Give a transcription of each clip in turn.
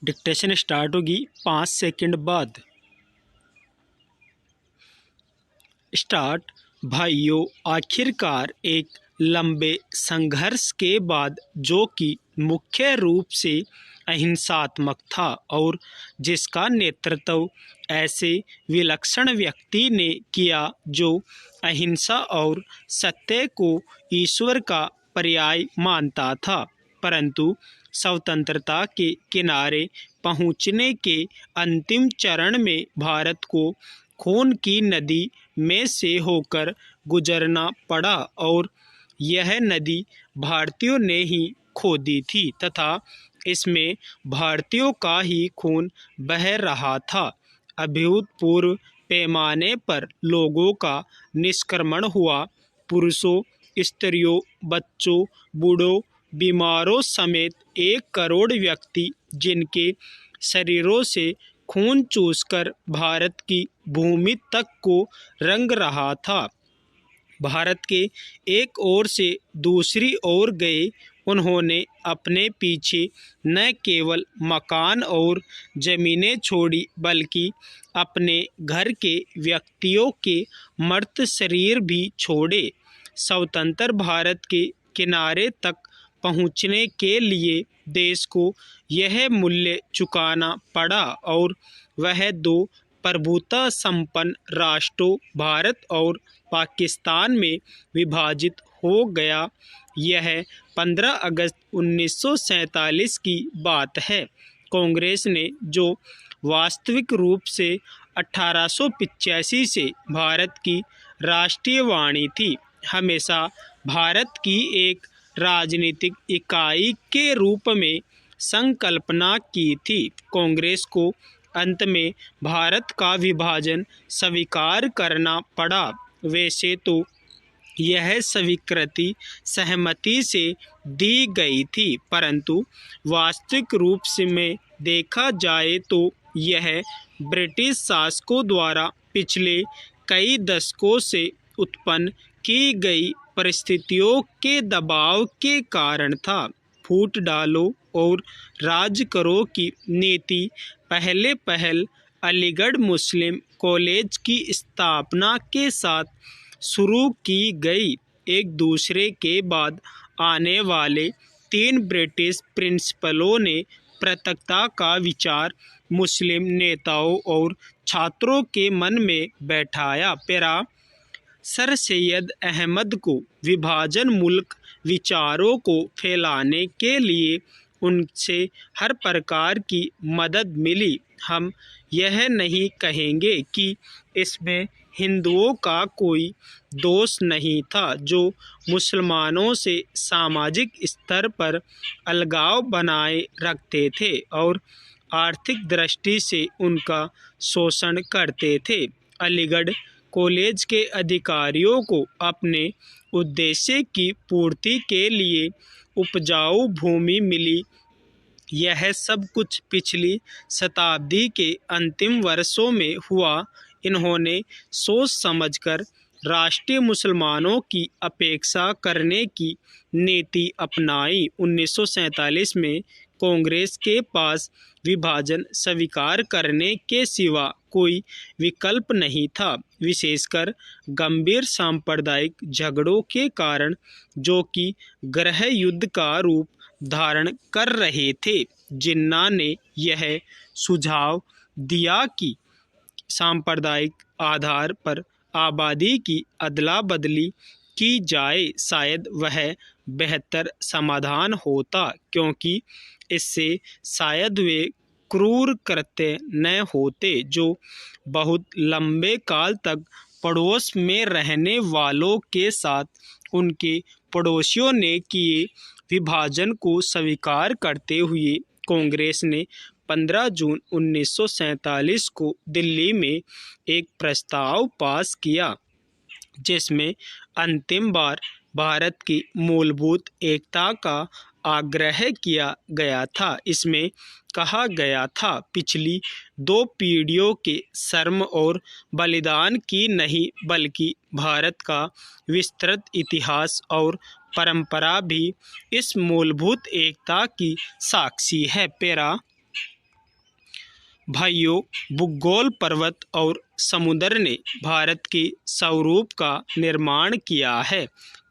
Dictation start होगी 5 second बाद। Start. भाइयों, आखिरकार एक लंबे संघर्ष के बाद, जो कि मुख्य रूप से अहिंसात्मक था और जिसका नेतृत्व ऐसे विलक्षण व्यक्ति ने किया जो अहिंसा और सत्य को ईश्वर का पर्याय मानता था, परंतु स्वतंत्रता के किनारे पहुंचने के अंतिम चरण में भारत को खून की नदी में से होकर गुजरना पड़ा और यह नदी भारतीयों ने ही खोदी थी तथा इसमें भारतीयों का ही खून बह रहा था। अभूतपूर्व पैमाने पर लोगों का निष्क्रमण हुआ। पुरुषों, स्त्रियों, बच्चों, बूढ़ों, बीमारों समेत 1 करोड़ व्यक्ति, जिनके शरीरों से खून चूसकर भारत की भूमि तक को रंग रहा था, भारत के एक ओर से दूसरी ओर गए। उन्होंने अपने पीछे न केवल मकान और जमीनें छोड़ी, बल्कि अपने घर के व्यक्तियों के मर्त शरीर भी छोड़े। स्वतंत्र भारत के किनारे तक पहुंचने के लिए देश को यह मूल्य चुकाना पड़ा और वह 2 प्रभुता संपन्न राष्ट्रों भारत और पाकिस्तान में विभाजित हो गया। यह 15 अगस्त 1947 की बात है। कांग्रेस ने, जो वास्तविक रूप से 1885 से भारत की राष्ट्रीय वाणी थी, हमेशा भारत की एक राजनीतिक इकाई के रूप में संकल्पना की थी। कांग्रेस को अंत में भारत का विभाजन स्वीकार करना पड़ा। वैसे तो यह स्वीकृति सहमति से दी गई थी, परंतु वास्तविक रूप से में देखा जाए तो यह ब्रिटिश शासकों द्वारा पिछले कई दशकों से उत्पन्न की गई परिस्थितियों के दबाव के कारण था। फूट डालो और राज करो की नीति पहल अलीगढ़ मुस्लिम कॉलेज की स्थापना के साथ शुरू की गई। एक दूसरे के बाद आने वाले 3 ब्रिटिश प्रिंसिपलों ने पृथकता का विचार मुस्लिम नेताओं और छात्रों के मन में बैठाया। पैरा। सर सैयद अहमद को विभाजन मुल्क विचारों को फैलाने के लिए उनसे हर प्रकार की मदद मिली। हम यह नहीं कहेंगे कि इसमें हिंदुओं का कोई दोष नहीं था, जो मुसलमानों से सामाजिक स्तर पर अलगाव बनाए रखते थे और आर्थिक दृष्टि से उनका शोषण करते थे। अलीगढ़ कॉलेज के अधिकारियों को अपने उद्देश्य की पूर्ति के लिए उपजाऊ भूमि मिली। यह सब कुछ पिछली शताब्दी के अंतिम वर्षों में हुआ। इन्होंने सोच समझकर राष्ट्रीय मुसलमानों की अपेक्षा करने की नीति अपनाई। 1947 में कांग्रेस के पास विभाजन स्वीकार करने के सिवा कोई विकल्प नहीं था, विशेषकर गंभीर सांप्रदायिक झगड़ों के कारण, जो कि गृह युद्ध का रूप धारण कर रहे थे। जिन्ना ने यह सुझाव दिया कि सांप्रदायिक आधार पर आबादी की अदला बदली की जाए। शायद वह बेहतर समाधान होता, क्योंकि इससे शायद वे क्रूर कृत्य न होते जो बहुत लंबे काल तक पड़ोस में रहने वालों के साथ उनके पड़ोसियों ने किए। विभाजन को स्वीकार करते हुए कांग्रेस ने 15 जून 1947 को दिल्ली में एक प्रस्ताव पास किया, जिसमें अंतिम बार भारत की मूलभूत एकता का आग्रह किया गया था। इसमें कहा गया था, पिछली 2 पीढ़ियों के श्रम और बलिदान की नहीं, बल्कि भारत का विस्तृत इतिहास और परंपरा भी इस मूलभूत एकता की साक्षी है। पैरा। भाइयों, भूगोल, पर्वत और समुद्र ने भारत के स्वरूप का निर्माण किया है।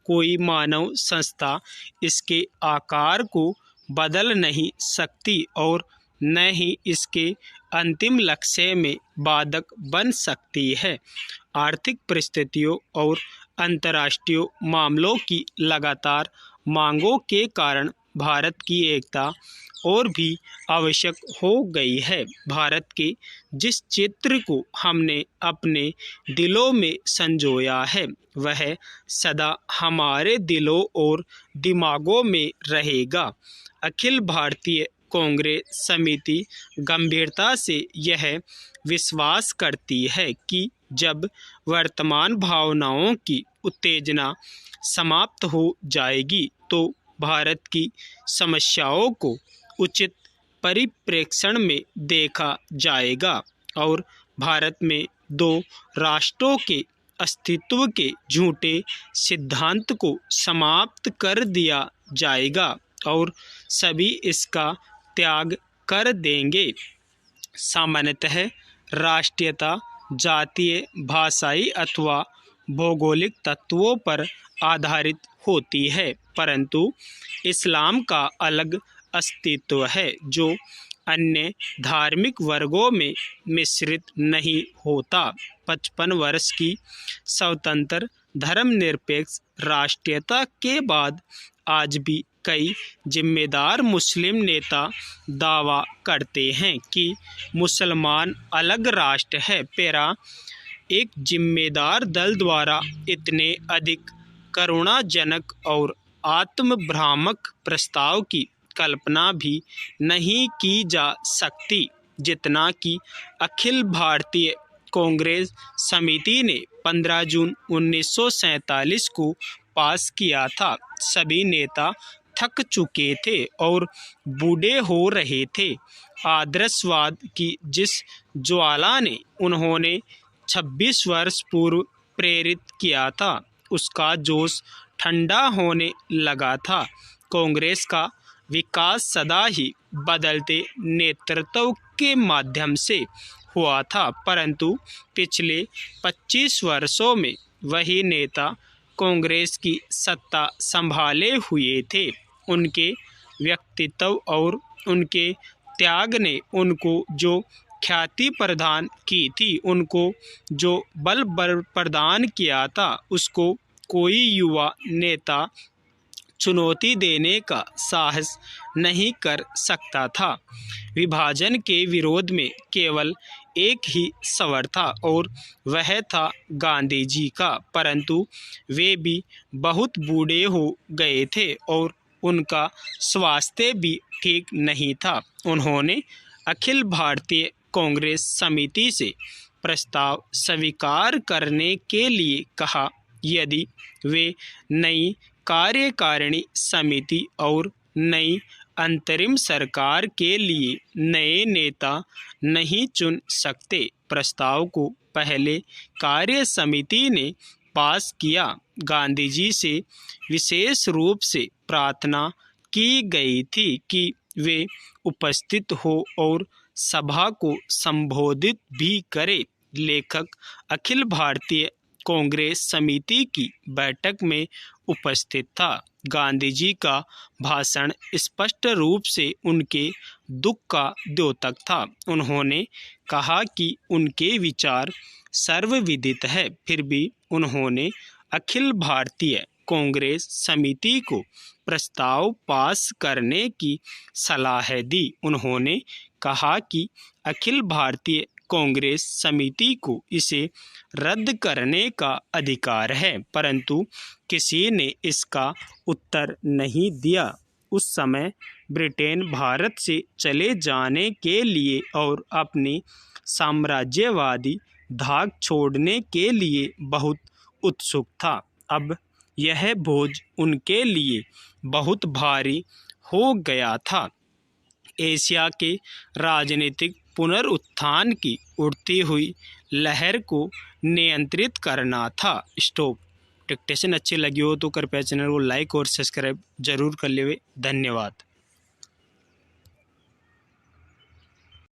कोई मानव संस्था इसके आकार को बदल नहीं सकती और न ही इसके अंतिम लक्ष्य में बाधक बन सकती है। आर्थिक परिस्थितियों और अंतर्राष्ट्रीय मामलों की लगातार मांगों के कारण भारत की एकता और भी आवश्यक हो गई है। भारत के जिस चित्र को हमने अपने दिलों में संजोया है, वह सदा हमारे दिलों और दिमागों में रहेगा। अखिल भारतीय कांग्रेस समिति गंभीरता से यह विश्वास करती है कि जब वर्तमान भावनाओं की उत्तेजना समाप्त हो जाएगी तो भारत की समस्याओं को उचित परिप्रेक्ष्य में देखा जाएगा और भारत में दो राष्ट्रों के अस्तित्व के झूठे सिद्धांत को समाप्त कर दिया जाएगा और सभी इसका त्याग कर देंगे। सामान्यतः राष्ट्रीयता जातीय, भाषाई अथवा भौगोलिक तत्वों पर आधारित होती है, परंतु इस्लाम का अलग अस्तित्व है जो अन्य धार्मिक वर्गों में मिश्रित नहीं होता। 55 वर्ष की स्वतंत्र धर्मनिरपेक्ष राष्ट्रीयता के बाद आज भी कई जिम्मेदार मुस्लिम नेता दावा करते हैं कि मुसलमान अलग राष्ट्र है। पैरा एक जिम्मेदार दल द्वारा इतने अधिक करुणाजनक और आत्मभ्रामक प्रस्ताव की कल्पना भी नहीं की जा सकती जितना कि अखिल भारतीय कांग्रेस समिति ने 15 जून 1947 को पास किया था। सभी नेता थक चुके थे और बूढ़े हो रहे थे। आदर्शवाद की जिस ज्वाला ने उन्होंने 26 वर्ष पूर्व प्रेरित किया था, उसका जोश ठंडा होने लगा था। कांग्रेस का विकास सदा ही बदलते नेतृत्व के माध्यम से हुआ था, परंतु पिछले 25 वर्षों में वही नेता कांग्रेस की सत्ता संभाले हुए थे। उनके व्यक्तित्व और उनके त्याग ने उनको जो ख्याति प्रदान की थी, उनको जो बल प्रदान किया था, उसको कोई युवा नेता चुनौती देने का साहस नहीं कर सकता था। विभाजन के विरोध में केवल एक ही स्वर था और वह था गांधी जी का, परंतु वे भी बहुत बूढ़े हो गए थे और उनका स्वास्थ्य भी ठीक नहीं था। उन्होंने अखिल भारतीय कांग्रेस समिति से प्रस्ताव स्वीकार करने के लिए कहा। यदि वे नई कार्यकारिणी समिति और नई अंतरिम सरकार के लिए नए नेता नहीं चुन सकते, प्रस्ताव को पहले कार्य समिति ने पास किया। गांधी जी से विशेष रूप से प्रार्थना की गई थी कि वे उपस्थित हो और सभा को संबोधित भी करें। लेखक अखिल भारतीय कांग्रेस समिति की बैठक में उपस्थित था। गांधी जी का भाषण स्पष्ट रूप से उनके दुख का द्योतक था। उन्होंने कहा कि उनके विचार सर्वविदित है, फिर भी उन्होंने अखिल भारतीय कांग्रेस समिति को प्रस्ताव पास करने की सलाह दी। उन्होंने कहा कि अखिल भारतीय कांग्रेस समिति को इसे रद्द करने का अधिकार है, परंतु किसी ने इसका उत्तर नहीं दिया। उस समय ब्रिटेन भारत से चले जाने के लिए और अपनी साम्राज्यवादी धाक छोड़ने के लिए बहुत उत्सुक था। अब यह बोझ उनके लिए बहुत भारी हो गया था। एशिया के राजनीतिक पुनरुत्थान की उठती हुई लहर को नियंत्रित करना था। स्टॉप डिक्टेशन अच्छी लगी हो तो कृपया चैनल को लाइक और सब्सक्राइब जरूर कर लेवे। धन्यवाद।